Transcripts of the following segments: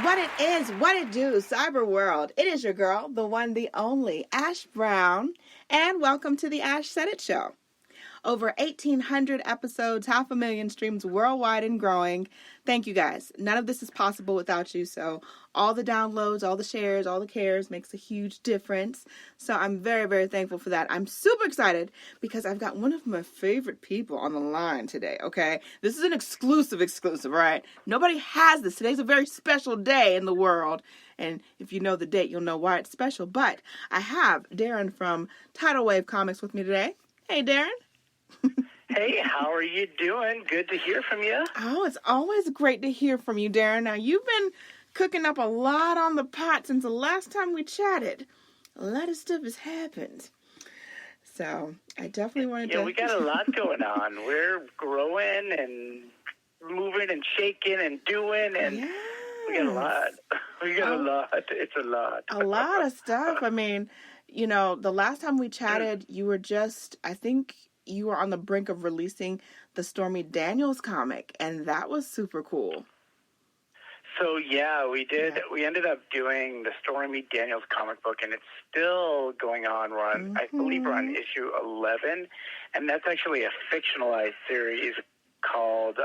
What it is, what it do, cyber world. It is your girl, the one, the only, Ash Brown, and welcome to the ashsaidit show. Over 1,800 episodes, 500,000 streams worldwide and growing. Thank you guys. None of this is possible without you. So all the downloads, all the shares, all the cares makes a huge difference. So I'm very, very thankful for that. I'm super excited because I've got one of my favorite people on the line today, okay? This is an exclusive, right? Nobody has this. Today's a very special day in the world. And if you know the date, you'll know why it's special. But I have Darren from TidalWave Comics with me today. Hey, Darren. Hey, how are you doing? Good to hear from you. Oh, it's always great to hear from you, Darren. Now, you've been cooking up a lot on the pot since the last time we chatted. A lot of stuff has happened. So, I definitely wanted to... Yeah, we got a lot going on. We're growing and moving and shaking and doing, and yes. We got a lot. We got a lot. It's a lot. A lot of stuff. I mean, you know, the last time we chatted, you were just, I think... you were on the brink of releasing the Stormy Daniels comic, and that was super cool. So, yeah, we did. Yeah. We ended up doing the Stormy Daniels comic book, and it's still going on. We're on, I believe we're on issue 11, and that's actually a fictionalized series called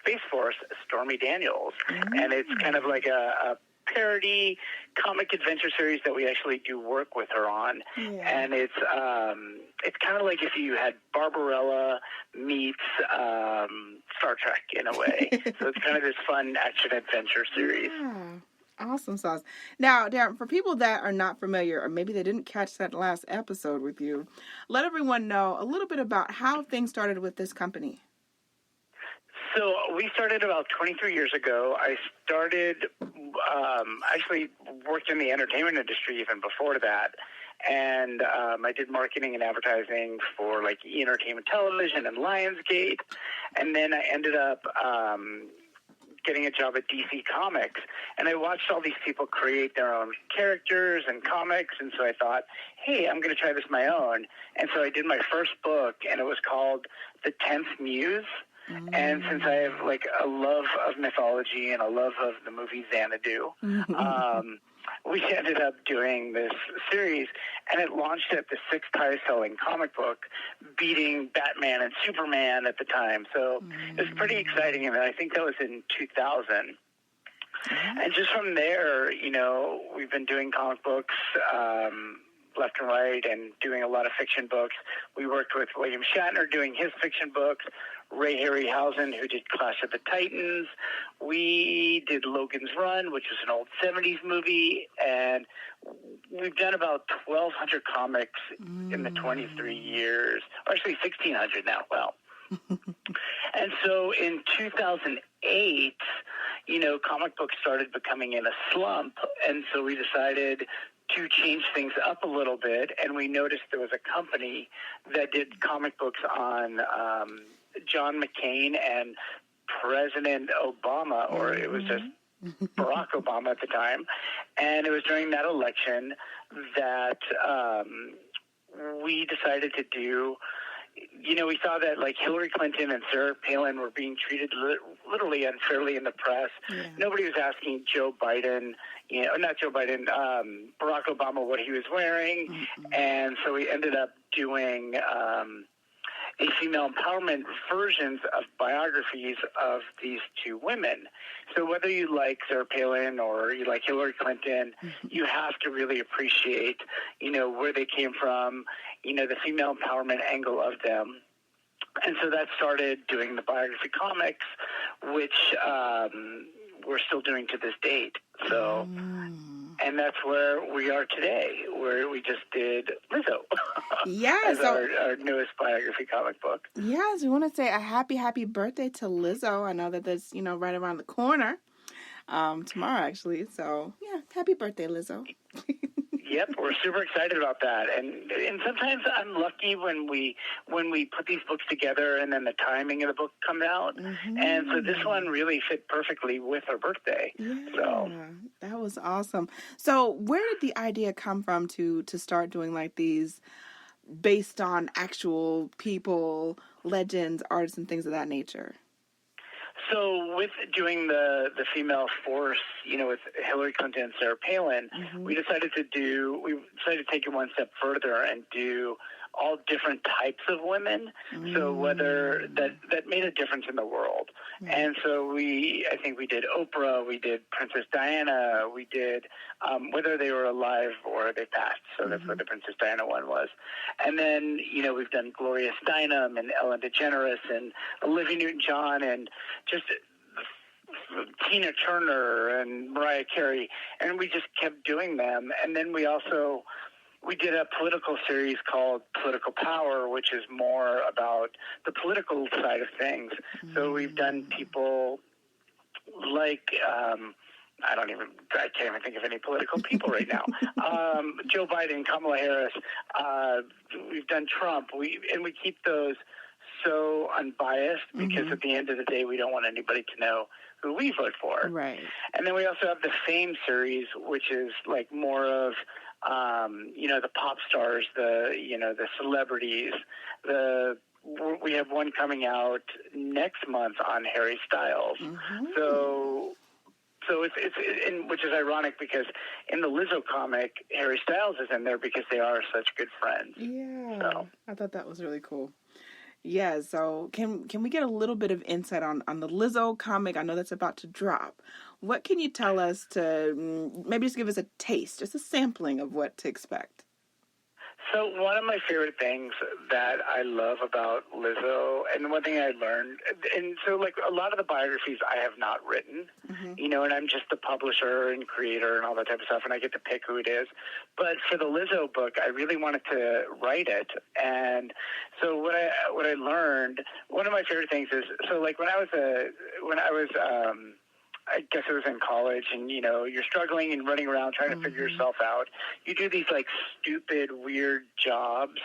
Space Force Stormy Daniels, and it's kind of like a parody comic adventure series that we actually do work with her on. Yeah. And it's kind of like if you had Barbarella meets Star Trek in a way. So it's kind of this fun action adventure series. Yeah. Awesome sauce. Now, Darren, for people that are not familiar, or maybe they didn't catch that last episode with you, let everyone know a little bit about how things started with this company. So we started about 23 years ago. I started, actually worked in the entertainment industry even before that. And I did marketing and advertising for like Entertainment Television and Lionsgate. And then I ended up getting a job at DC Comics. And I watched all these people create their own characters and comics. And so I thought, hey, I'm going to try this my own. And so I did my first book, and it was called The 10th Muse. And since I have like a love of mythology and a love of the movie Xanadu, we ended up doing this series, and it launched at the 6th highest selling comic book, beating Batman and Superman at the time. So it was pretty exciting, and I think that was in 2000. And just from there, you know, we've been doing comic books left and right and doing a lot of fiction books. We worked with William Shatner doing his fiction books, Ray Harryhausen, who did Clash of the Titans. We did Logan's Run, which was an old 70s movie, and we've done about 1,200 comics in the 23 years, or actually 1,600 now. Well, and so in 2008, you know, comic books started becoming in a slump, and so we decided to change things up a little bit, and we noticed there was a company that did comic books on John McCain and President Obama, or it was just Barack Obama at the time. And it was during that election that we decided to do, you know, we saw that like Hillary Clinton and Sarah Palin were being treated literally unfairly in the press. Yeah. Nobody was asking Joe Biden, you know, not Joe Biden, Barack Obama what he was wearing. And so we ended up doing a female empowerment versions of biographies of these two women. So whether you like Sarah Palin or you like Hillary Clinton, you have to really appreciate, you know, where they came from, you know, the female empowerment angle of them. And so that started doing the biography comics, which we're still doing to this date. So, and that's where we are today, where we just did Lizzo. Yes. as our newest biography comic book. Yes, we want to say a happy birthday to Lizzo. I know that that's, you know, right around the corner. Tomorrow, actually. So, yeah, happy birthday, Lizzo. Yep, we're super excited about that, and sometimes I'm lucky when we put these books together, and then the timing of the book comes out, and so this one really fit perfectly with her birthday. Yeah, so that was awesome. So, where did the idea come from to start doing like these based on actual people, legends, artists, and things of that nature? So with doing the female force, with Hillary Clinton and Sarah Palin, we decided to take it one step further and do all different types of women. So whether that made a difference in the world. And so I think we did Oprah, we did Princess Diana, we did whether they were alive or they passed. So that's what the Princess Diana one was. And then, we've done Gloria Steinem and Ellen DeGeneres and Olivia Newton-John and just Tina Turner and Mariah Carey. And we just kept doing them. And then we did a political series called Political Power, which is more about the political side of things. So we've done people like, I can't even think of any political people right now. Joe Biden, Kamala Harris. We've done Trump. We keep those so unbiased because at the end of the day, we don't want anybody to know who we vote for. Right. And then we also have the Fame series, which is like more of, the pop stars, the celebrities. We have one coming out next month on Harry Styles. So it's which is ironic because in the Lizzo comic, Harry Styles is in there because they are such good friends. Yeah, so I thought that was really cool. Yeah, so can we get a little bit of insight on the Lizzo comic? I know that's about to drop. What can you tell us to maybe just give us a taste, just a sampling of what to expect? So one of my favorite things that I love about Lizzo, and one thing I learned, and so like a lot of the biographies I have not written, and I'm just the publisher and creator and all that type of stuff, and I get to pick who it is. But for the Lizzo book, I really wanted to write it, and so what I learned, one of my favorite things is, so like when I was I guess it was in college, and, you're struggling and running around trying to figure yourself out. You do these, like, stupid, weird jobs.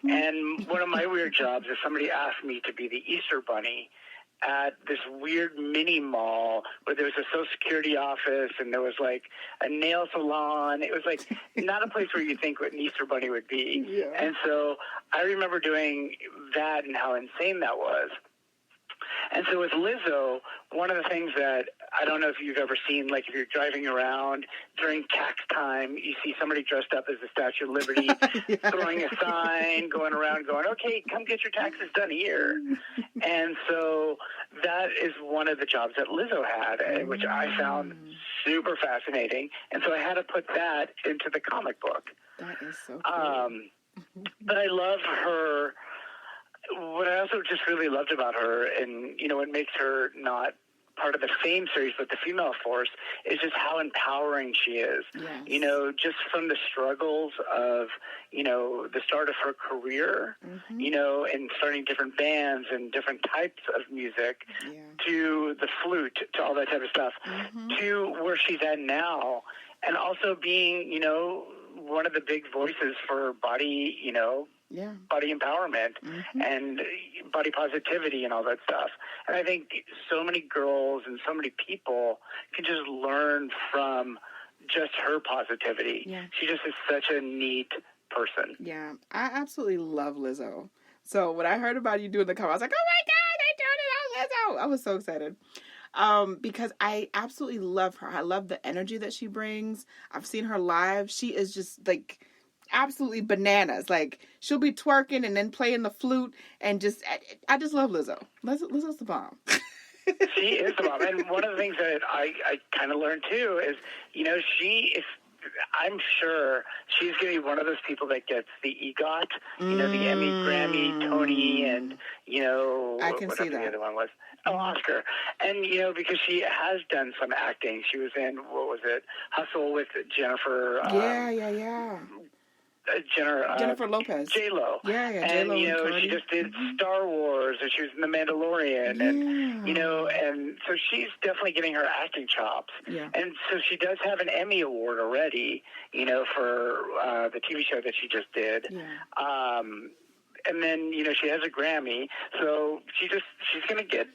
And one of my weird jobs is somebody asked me to be the Easter Bunny at this weird mini mall where there was a Social Security office and there was, like, a nail salon. It was, like, not a place where you think what an Easter Bunny would be. Yeah. And so I remember doing that and how insane that was. And so with Lizzo, one of the things that I don't know if you've ever seen, like if you're driving around during tax time, you see somebody dressed up as the Statue of Liberty, throwing a sign, going around going, okay, come get your taxes done here. And so that is one of the jobs that Lizzo had, which I found super fascinating. And so I had to put that into the comic book. That is so cool. But I love her. What I also just really loved about her, and, what makes her not part of the Fame series, but the female force, is just how empowering she is. Yes. Just from the struggles of, the start of her career, and starting different bands and different types of music, to the flute, to all that type of stuff, to where she's at now, and also being, one of the big voices for body, body empowerment and body positivity and all that stuff. And I think so many girls and so many people can just learn from just her positivity. Yeah. She just is such a neat person. Yeah, I absolutely love Lizzo. So when I heard about you doing the cover, I was like, oh my God, they doing it on Lizzo. I was so excited. Because I absolutely love her. I love the energy that she brings. I've seen her live. She is just like absolutely bananas. Like she'll be twerking and then playing the flute and I just love Lizzo. Lizzo's the bomb. She is the bomb. And one of the things that I kind of learned too is, I'm sure she's going to be one of those people that gets the EGOT, the Emmy, Grammy, Tony, and, I can see that. The other one was? Oh, Oscar. And, because she has done some acting. She was in, what was it? Hustle with Jennifer. Jennifer Lopez. J-Lo. Yeah, J-Lo. And, she just did Star Wars, and she was in The Mandalorian, and, and so she's definitely getting her acting chops. Yeah. And so she does have an Emmy Award already, for the TV show that she just did. Yeah. And then, she has a Grammy, so she's going to get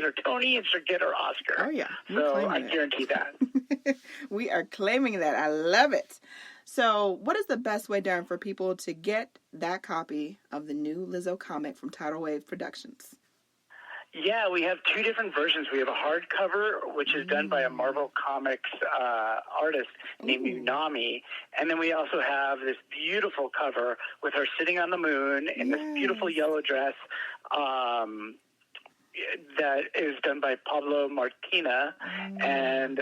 her Tony and she'll get her Oscar. Oh, yeah. So I guarantee that. We are claiming that. I love it. So what is the best way, Darren, for people to get that copy of the new Lizzo comic from TidalWave Productions? Yeah, we have two different versions. We have a hardcover, which is done by a Marvel Comics artist named Unami, and then we also have this beautiful cover with her sitting on the moon in this beautiful yellow dress. That is done by Pablo Martina, and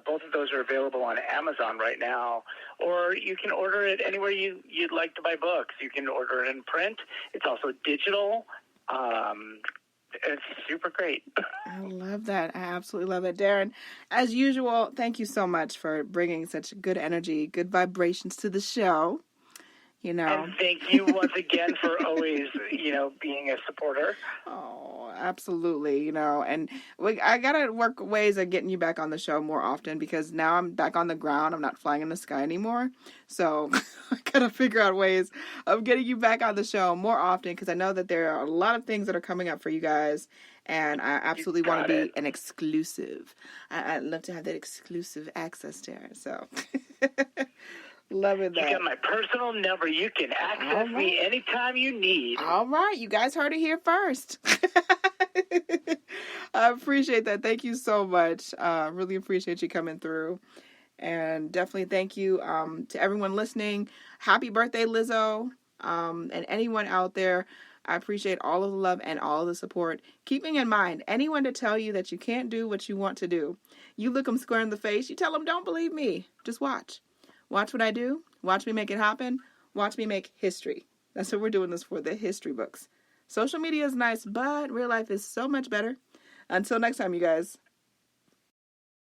both of those are available on Amazon right now. Or you can order it anywhere you'd like to buy books. You can order it in print. It's also digital. It's super great. I love that. I absolutely love it. Darren, as usual, thank you so much for bringing such good energy, good vibrations to the show. You know. And thank you once again for always, being a supporter. Oh, absolutely. And I got to work ways of getting you back on the show more often because now I'm back on the ground. I'm not flying in the sky anymore. So I got to figure out ways of getting you back on the show more often because I know that there are a lot of things that are coming up for you guys. And I absolutely want to be an exclusive. I'd love to have that exclusive access, Darren. So... Loving that. You got my personal number. You can access me anytime you need. All right. You guys heard it here first. I appreciate that. Thank you so much. Really appreciate you coming through. And definitely thank you to everyone listening. Happy birthday, Lizzo. And anyone out there. I appreciate all of the love and all of the support. Keeping in mind, anyone to tell you that you can't do what you want to do, you look them square in the face. You tell them, don't believe me. Just watch. Watch what I do. Watch me make it happen. Watch me make history. That's what we're doing this for, the history books. Social media is nice, but real life is so much better. Until next time, you guys.